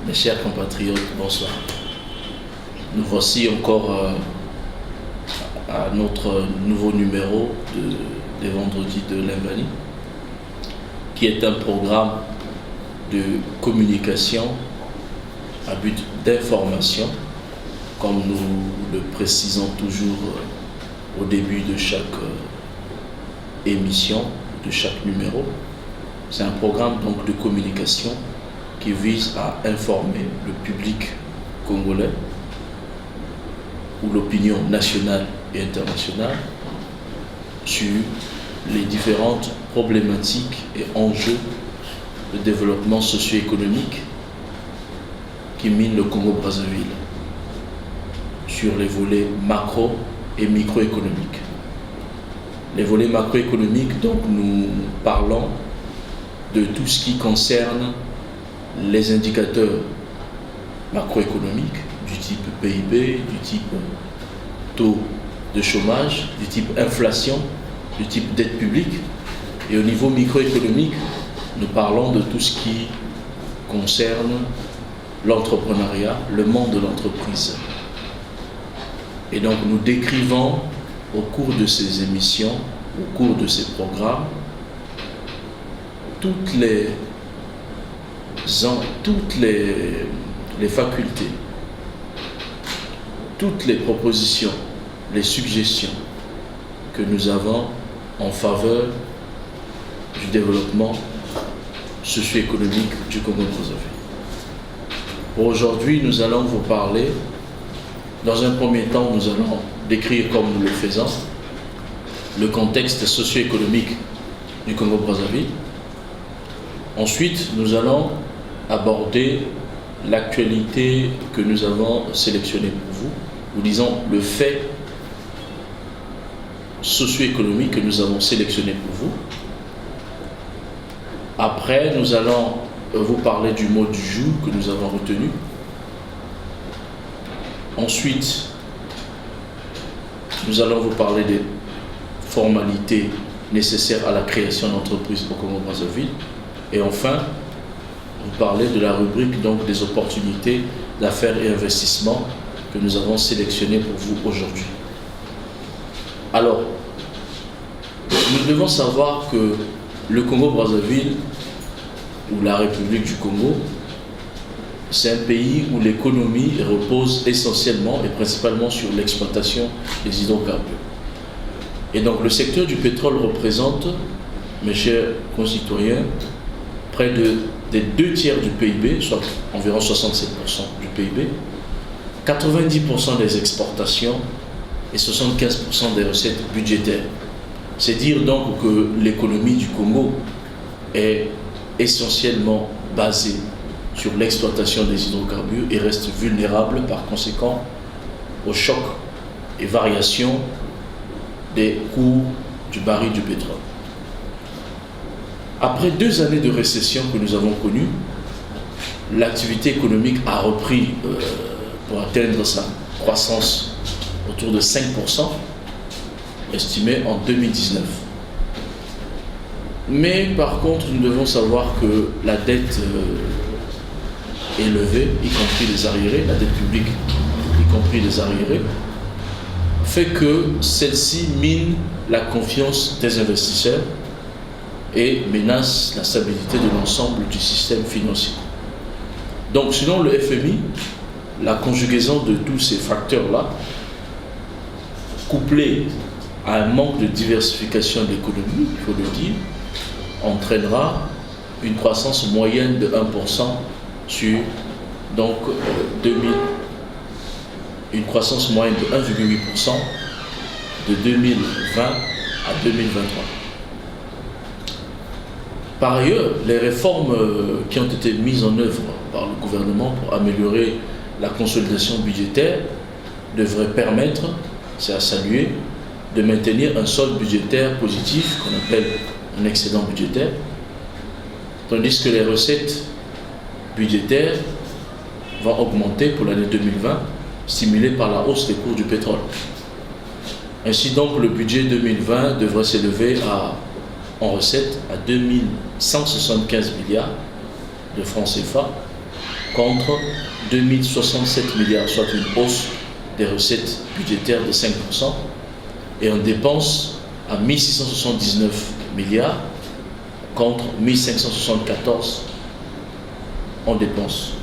Mes chers compatriotes, bonsoir. Nous voici encore à notre nouveau numéro des vendredis de l'Invali, qui est un programme de communication à but d'information, comme nous le précisons toujours au début de chaque émission, de chaque numéro. C'est un programme donc de communication qui vise à informer le public congolais ou l'opinion nationale et internationale sur les différentes problématiques et enjeux de développement socio-économique qui minent le Congo-Brazzaville, sur les volets macro et microéconomiques. Les volets macroéconomiques, donc nous parlons de tout ce qui concerne les indicateurs macroéconomiques du type PIB, du type taux de chômage, du type inflation, du type dette publique. Et au niveau microéconomique, nous parlons de tout ce qui concerne l'entrepreneuriat, le monde de l'entreprise. Et donc nous décrivons au cours de ces émissions, au cours de ces programmes, toutes les facultés, toutes les propositions, les suggestions que nous avons en faveur du développement socio-économique du Congo-Brazzaville. Pour aujourd'hui, nous allons vous parler, dans un premier temps, nous allons décrire, comme nous le faisons, le contexte socio-économique du Congo-Brazzaville. Ensuite, nous allons aborder l'actualité que nous avons sélectionnée pour vous, ou disons le fait socio-économique que nous avons sélectionné pour vous. Après, nous allons vous parler du mot du jour que nous avons retenu. Ensuite, nous allons vous parler des formalités nécessaires à la création d'entreprises au Congo-Brazzaville. Et enfin, vous parler de la rubrique donc des opportunités d'affaires et investissements que nous avons sélectionnées pour vous aujourd'hui. Alors, nous devons savoir que le Congo-Brazzaville, ou la République du Congo, c'est un pays où l'économie repose essentiellement et principalement sur l'exploitation des hydrocarbures. Et donc le secteur du pétrole représente, mes chers concitoyens, près des 2/3 du PIB, soit environ 67% du PIB, 90% des exportations et 75% des recettes budgétaires. C'est dire donc que l'économie du Congo est essentiellement basée sur l'exploitation des hydrocarbures et reste vulnérable par conséquent aux chocs et variations des cours du baril du pétrole. Après 2 années de récession que nous avons connues, l'activité économique a repris pour atteindre sa croissance autour de 5%, estimée en 2019. Mais par contre, nous devons savoir que la dette élevée, y compris les arriérés, la dette publique, y compris les arriérés, fait que celle-ci mine la confiance des investisseurs et menace la stabilité de l'ensemble du système financier. Donc, selon le FMI, la conjugaison de tous ces facteurs-là, couplée à un manque de diversification de l'économie, il faut le dire, entraînera une croissance moyenne de 1% sur donc 2000, une croissance moyenne de 1,8% de 2020 à 2023. Par ailleurs, les réformes qui ont été mises en œuvre par le gouvernement pour améliorer la consolidation budgétaire devraient permettre, c'est à saluer, de maintenir un solde budgétaire positif qu'on appelle un excédent budgétaire, tandis que les recettes budgétaires vont augmenter pour l'année 2020, stimulées par la hausse des cours du pétrole. Ainsi donc, le budget 2020 devrait s'élever en recettes à 2175 milliards de francs CFA, contre 2067 milliards, soit une hausse des recettes budgétaires de 5%, et en dépenses à 1679 milliards contre 1574 en dépenses.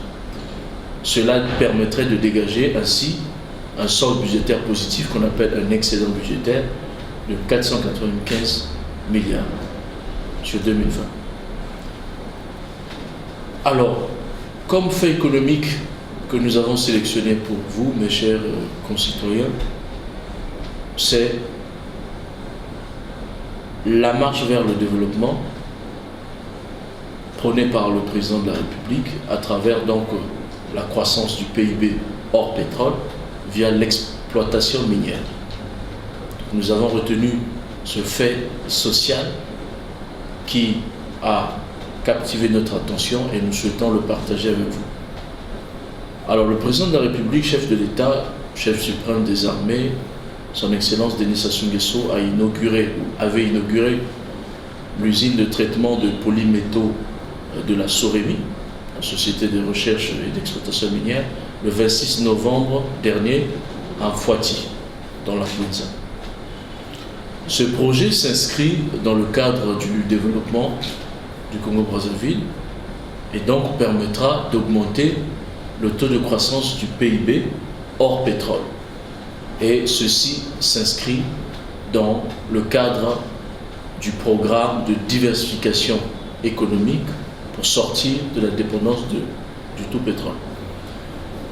Cela permettrait de dégager ainsi un solde budgétaire positif qu'on appelle un excédent budgétaire de 495 milliards sur 2020. Alors, comme fait économique que nous avons sélectionné pour vous, mes chers concitoyens, c'est la marche vers le développement prônée par le président de la République à travers donc la croissance du PIB hors pétrole via l'exploitation minière. Nous avons retenu ce fait social qui a captivé notre attention et nous souhaitons le partager avec vous. Alors le président de la République, chef de l'État, chef suprême des armées, son Excellence Denis Sassou Nguesso avait inauguré l'usine de traitement de polymétaux de la Sorémie, la Société de recherche et d'exploitation minière, le 26 novembre dernier à Fouati, dans la Fouenza. Ce projet s'inscrit dans le cadre du développement du Congo-Brazzaville et donc permettra d'augmenter le taux de croissance du PIB hors pétrole. Et ceci s'inscrit dans le cadre du programme de diversification économique pour sortir de la dépendance du tout pétrole.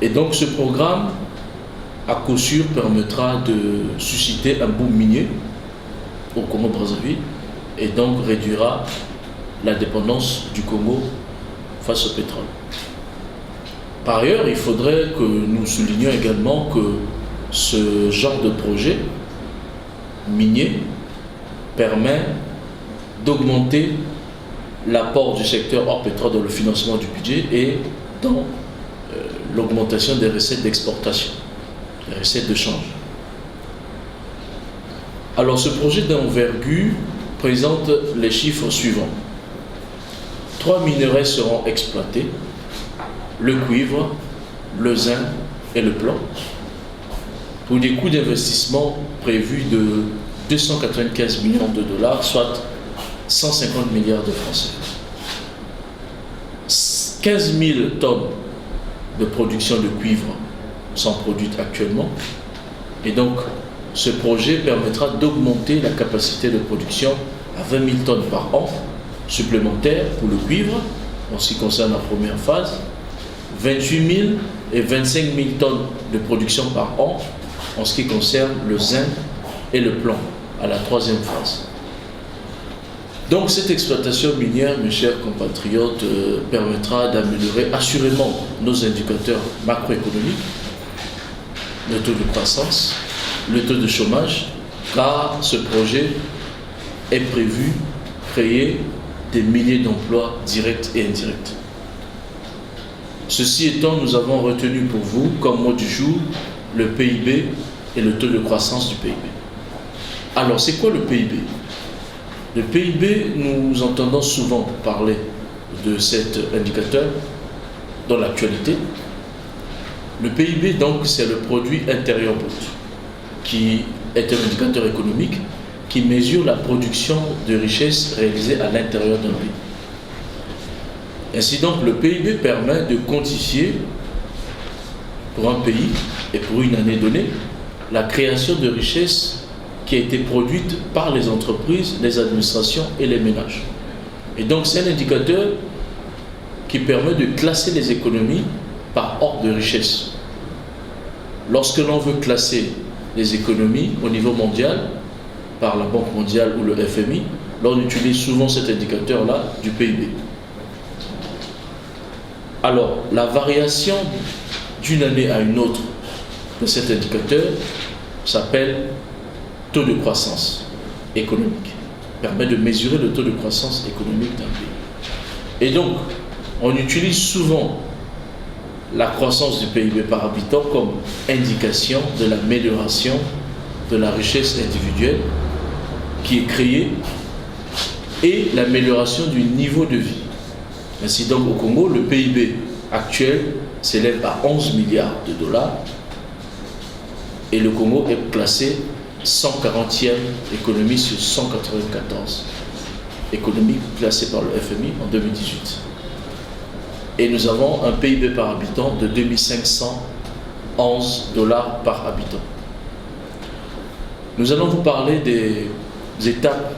Et donc ce programme, à coup sûr, permettra de susciter un boom minier au Congo-Brazzaville et donc réduira la dépendance du Congo face au pétrole. Par ailleurs, il faudrait que nous soulignions également que ce genre de projet minier permet d'augmenter l'apport du secteur hors pétrole dans le financement du budget et dans l'augmentation des recettes d'exportation, les recettes de change. Alors ce projet d'envergure présente les chiffres suivants. 3 minerais seront exploités, le cuivre, le zinc et le plomb, pour des coûts d'investissement prévus de 295 millions de dollars, soit 150 milliards de francs CFA. 15 000 tonnes de production de cuivre sont produites actuellement, et donc ce projet permettra d'augmenter la capacité de production à 20 000 tonnes par an supplémentaires pour le cuivre, en ce qui concerne la première phase, 28 000 et 25 000 tonnes de production par an en ce qui concerne le zinc et le plomb à la troisième phase. Donc cette exploitation minière, mes chers compatriotes, permettra d'améliorer assurément nos indicateurs macroéconomiques, le taux de croissance, le taux de chômage, car ce projet est prévu créer des milliers d'emplois directs et indirects. Ceci étant, nous avons retenu pour vous, comme mot du jour, le PIB et le taux de croissance du PIB. Alors, c'est quoi le PIB? Le PIB, nous entendons souvent parler de cet indicateur dans l'actualité. Le PIB, donc, c'est le produit intérieur brut, qui est un indicateur économique qui mesure la production de richesses réalisée à l'intérieur d'un pays. Ainsi donc, le PIB permet de quantifier pour un pays et pour une année donnée la création de richesses qui a été produite par les entreprises, les administrations et les ménages. Et donc c'est un indicateur qui permet de classer les économies par ordre de richesse. Lorsque l'on veut classer les économies au niveau mondial, par la Banque mondiale ou le FMI, l'on utilise souvent cet indicateur-là du PIB. Alors, la variation d'une année à une autre de cet indicateur s'appelle taux de croissance économique. Permet de mesurer le taux de croissance économique d'un pays. Et donc, on utilise souvent la croissance du PIB par habitant comme indication de l'amélioration de la richesse individuelle qui est créée et l'amélioration du niveau de vie. Ainsi donc au Congo, le PIB actuel s'élève à 11 milliards de dollars et le Congo est classé 140e économie sur 194 économies classées par le FMI en 2018. Et nous avons un PIB par habitant de 2511 dollars par habitant. Nous allons vous parler des étapes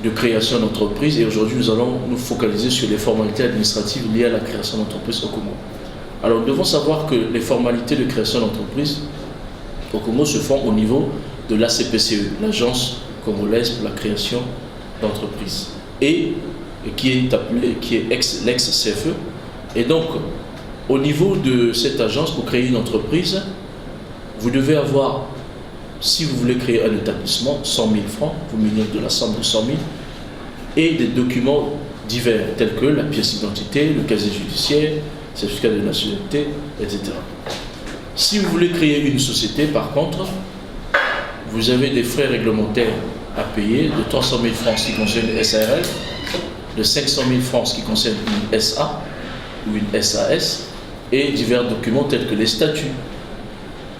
de création d'entreprise et aujourd'hui nous allons nous focaliser sur les formalités administratives liées à la création d'entreprise au Congo. Alors nous devons savoir que les formalités de création d'entreprise au Congo se font au niveau de l'ACPCE, l'Agence congolaise pour la création d'entreprise, et qui est appelée, l'ex-CFE. Et donc, au niveau de cette agence, pour créer une entreprise, vous devez avoir, si vous voulez créer un établissement, 100 000 francs, vous munir de la somme de 100 000, et des documents divers, tels que la pièce d'identité, le casier judiciaire, le certificat de nationalité, etc. Si vous voulez créer une société, par contre, vous avez des frais réglementaires à payer de 300 000 francs qui concernent une SARL, de 500 000 francs qui concernent une SA ou une SAS, et divers documents tels que les statuts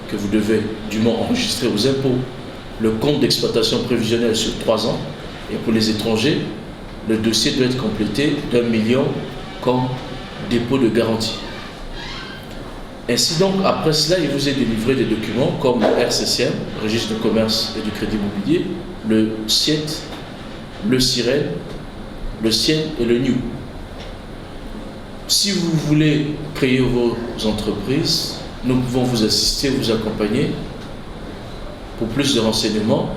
que vous devez dûment enregistrer aux impôts, le compte d'exploitation prévisionnel sur 3 ans, et pour les étrangers, le dossier doit être complété d'1 million comme dépôt de garantie. Ainsi donc, après cela, il vous est délivré des documents comme le RCCM, Registre de commerce et du crédit immobilier, le SIET, le SIREN, le SIEN et le NIU. Si vous voulez créer vos entreprises, nous pouvons vous assister, vous accompagner. Pour plus de renseignements,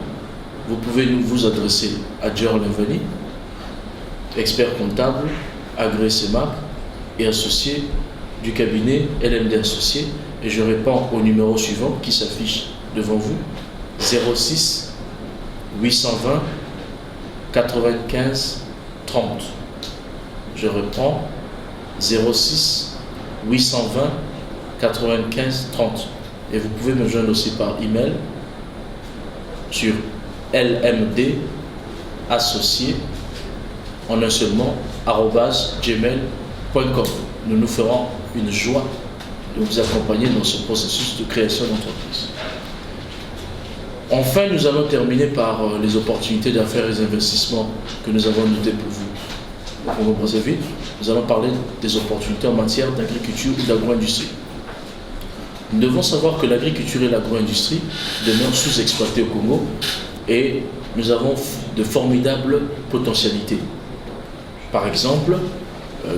vous pouvez vous adresser à Dior Linvani, expert comptable, agréé CEMAC et associé du cabinet LMD Associés, et je réponds au numéro suivant qui s'affiche devant vous, 06 820 95 30. Je reprends, 06 820 95 30. Et vous pouvez me joindre aussi par email sur lmdassociés en un seul mot, @gmail.com. Nous nous ferons une joie de vous accompagner dans ce processus de création d'entreprise. Enfin, nous allons terminer par les opportunités d'affaires et des investissements que nous avons notées pour vous. Pour vous Brazzaville, nous allons parler des opportunités en matière d'agriculture ou d'agro-industrie. Nous devons savoir que l'agriculture et l'agro-industrie demeurent sous-exploitées au Congo et nous avons de formidables potentialités. Par exemple,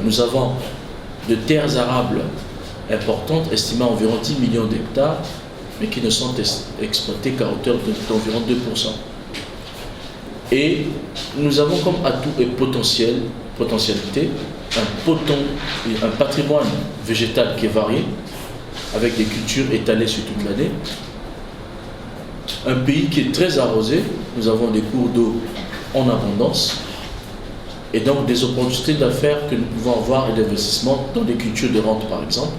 nous avons de terres arables importantes, estimées à environ 10 millions d'hectares, mais qui ne sont exploitées qu'à hauteur d'environ 2%. Et nous avons comme atout et potentialité un patrimoine végétal qui est varié, avec des cultures étalées sur toute l'année. Un pays qui est très arrosé, nous avons des cours d'eau en abondance, et donc des opportunités d'affaires que nous pouvons avoir et d'investissement dans des cultures de rente par exemple.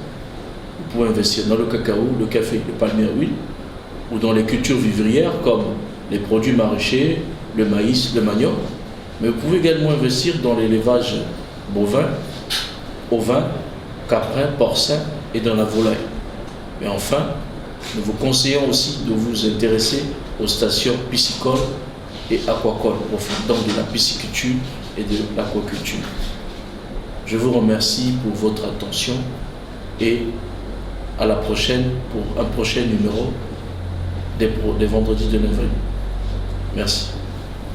Vous pouvez investir dans le cacao, le café, le palmier à huile, ou dans les cultures vivrières comme les produits maraîchers, le maïs, le manioc. Mais vous pouvez également investir dans l'élevage bovin, ovin, caprin, porcin et dans la volaille. Et enfin, nous vous conseillons aussi de vous intéresser aux stations piscicoles et aquacoles, profitant de la pisciculture et de l'aquaculture. Je vous remercie pour votre attention et à la prochaine pour un prochain numéro des vendredis de Linvani. Merci.